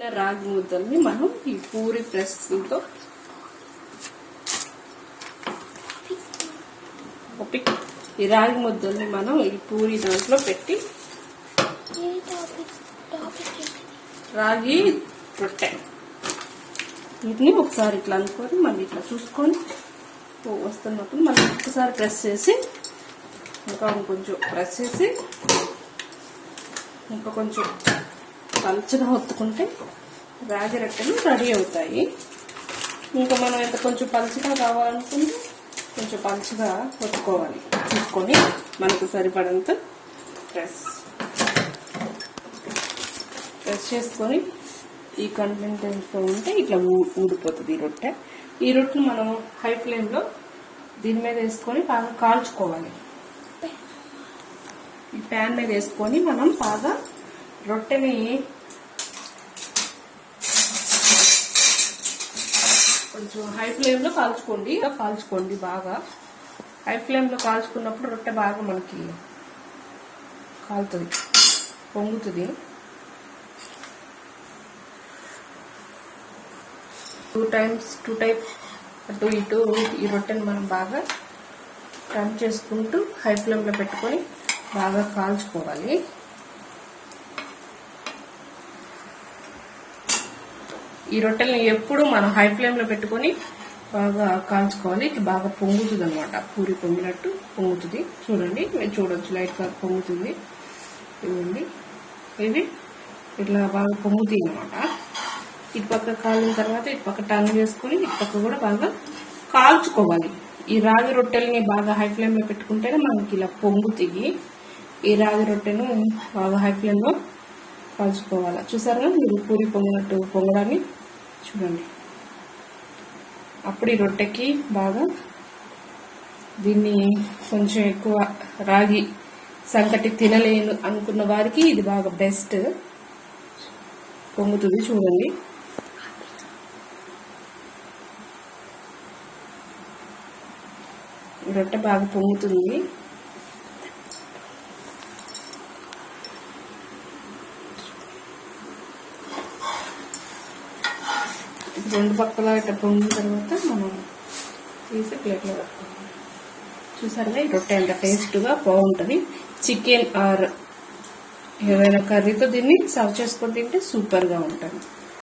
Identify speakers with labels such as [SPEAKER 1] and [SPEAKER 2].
[SPEAKER 1] రాగి ముద్దల్ని మనం ఈ పూరి ప్రెస్తో ఈ రాగి ముద్దల్ని మనం ఈ పూరి దాంట్లో పెట్టి రాగి రొట్టె వీటిని ఒకసారి ఇట్లా అనుకొని మళ్ళీ ఇట్లా చూసుకొని వస్తున్నప్పుడు మళ్ళీ ఒకసారి ప్రెస్ చేసి ఇంకా కొంచెం ప్రెస్ చేసి ఇంకా కొంచెం పలుచగా ఒత్తుకుంటే రాగి రొట్టెలు రెడీ అవుతాయి. ఇంకా మనం ఎంత కొంచెం పలుచగా కావాలనుకుంటే కొంచెం పలుచగా ఒత్తుకోవాలి. చూసుకొని మనకు సరిపడంత ప్రెస్ చేసుకొని ఈ కంటెంట్తో ఉంటే ఇట్లా ఊడిపోతుంది ఈ రొట్టె. ఈ రొట్టెను మనం హై ఫ్లేమ్లో దీని మీద వేసుకొని బాగా కాల్చుకోవాలి. ఈ ప్యాన్ మీద వేసుకొని మనం బాగా రొట్టెని కొంచెం హై ఫ్లేమ్లో కాల్చుకోండి. బాగా హై ఫ్లేమ్లో కాల్చుకున్నప్పుడు రొట్టె బాగా మనకి కాలుతుంది, పొంగుతుంది. 2 టైమ్స్ అటు ఇటు ఈ రొట్టెని మనం బాగా టర్న్ చేసుకుంటూ హై ఫ్లేమ్లో పెట్టుకొని బాగా కాల్చుకోవాలి. ఈ రొట్టెల్ని ఎప్పుడు మనం హై ఫ్లేమ్లో పెట్టుకొని బాగా కాల్చుకోవాలి. ఇది బాగా పొంగుతుంది అనమాట, పూరి పొంగినట్టు పొంగుతుంది. చూడండి, మీరు చూడొచ్చు, లైట్గా పొంగుతుంది. ఇవ్వండి, ఇది ఇట్లా బాగా పొంగుతుంది అనమాట. ఇటు పక్క కాలిన తర్వాత ఇటు పక్క టర్న్ చేసుకొని ఇటు పక్క కూడా బాగా కాల్చుకోవాలి. ఈ రాగి రొట్టెల్ని బాగా హై ఫ్లేమ్లో పెట్టుకుంటేనే మనకి ఇలా పొంగుతుంది. ఈ రాగి రొట్టెను బాగా హై ఫ్లేమ్లో కాల్చుకోవాలి. చూసారా మీరు పూరి పొంగినట్టు పొంగడాన్ని చూడండి. అప్పుడు ఈ రొట్టెకి బాగా దీన్ని కొంచెం ఎక్కువ రాగి సంకటి తినలేను అనుకున్న వారికి ఇది బాగా బెస్ట్. పొంగుతుంది చూడండి. రొట్టె బాగా పొంగుతుంది. రెండు పక్కల ఇట్లా పొంగిన తర్వాత మనం తీసి ప్లేట్లో పెట్టుకోవాలి. చూసారుగా ఈ రొట్టె ఎంత టేస్ట్గా బాగుంటుంది. చికెన్ ఆర్ ఏదైనా కర్రీతో దీన్ని సర్వ్ చేసుకొని తింటే సూపర్గా ఉంటుంది.